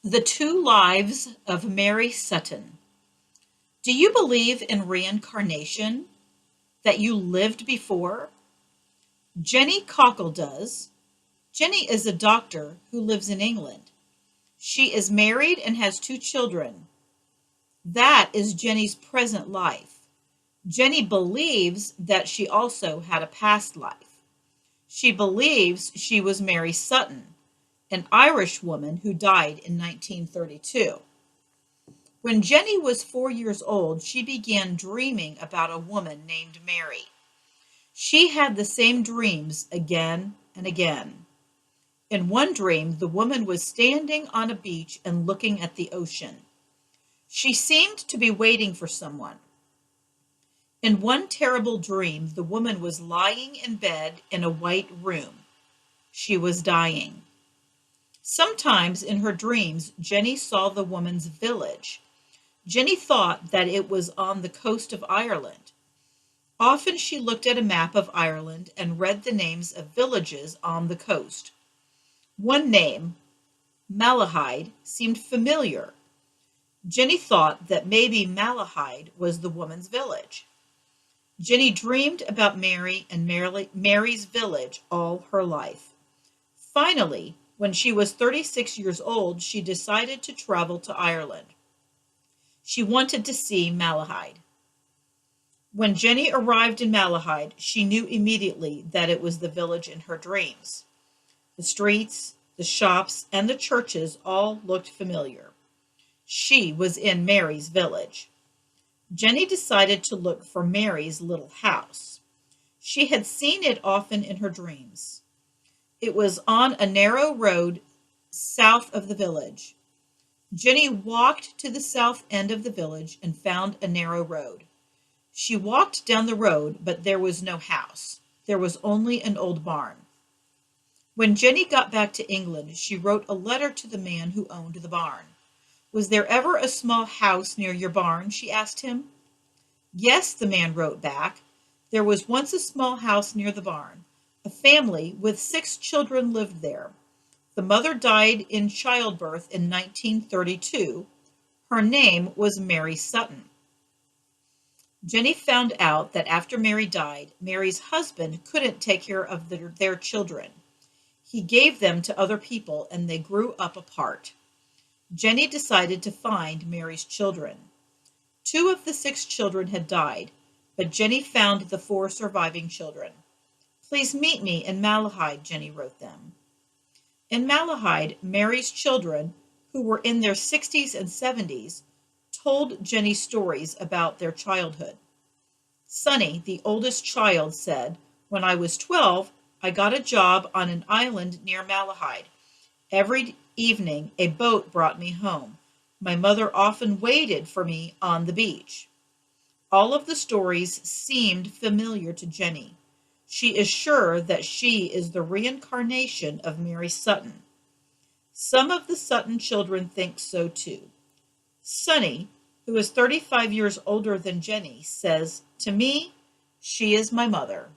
The Two Lives of Mary Sutton. Do you believe in reincarnation? That you lived before? Jenny Cockle does. Jenny is a doctor who lives in England. She is married and has two children. That is Jenny's present life. Jenny believes that she also had a past life. She believes she was Mary Sutton, an Irish woman who died in 1932. When Jenny was 4 years old, she began dreaming about a woman named Mary. She had the same dreams again and again. In one dream, the woman was standing on a beach and looking at the ocean. She seemed to be waiting for someone. In one terrible dream, the woman was lying in bed in a white room. She was dying. Sometimes in her dreams, Jenny saw the woman's village. Jenny thought that it was on the coast of Ireland. Often she looked at a map of Ireland and read the names of villages on the coast. One name, Malahide, seemed familiar. Jenny thought that maybe Malahide was the woman's village. Jenny dreamed about Mary and Mary's village all her life. Finally, when she was 36 years old, she decided to travel to Ireland. She wanted to see Malahide. When Jenny arrived in Malahide, she knew immediately that it was the village in her dreams. The streets, the shops, and the churches all looked familiar. She was in Mary's village. Jenny decided to look for Mary's little house. She had seen it often in her dreams. It was on a narrow road south of the village. Jenny walked to the south end of the village and found a narrow road. She walked down the road, but there was no house. There was only an old barn. When Jenny got back to England, she wrote a letter to the man who owned the barn. "Was there ever a small house near your barn?" she asked him. "Yes," the man wrote back. "There was once a small house near the barn. A family with 6 children lived there. The mother died in childbirth in 1932. Her name was Mary Sutton." Jenny found out that after Mary died, Mary's husband couldn't take care of their children. He gave them to other people and they grew up apart. Jenny decided to find Mary's children. 2 of the 6 children had died, but Jenny found the 4 surviving children. "Please meet me in Malahide," Jenny wrote them. In Malahide, Mary's children, who were in their 60s and 70s, told Jenny stories about their childhood. Sonny, the oldest child, said, "When I was 12, I got a job on an island near Malahide. Every evening, a boat brought me home. My mother often waited for me on the beach." All of the stories seemed familiar to Jenny. She is sure that she is the reincarnation of Mary Sutton. Some of the Sutton children think so too. Sonny, who is 35 years older than Jenny, says, "To me, she is my mother."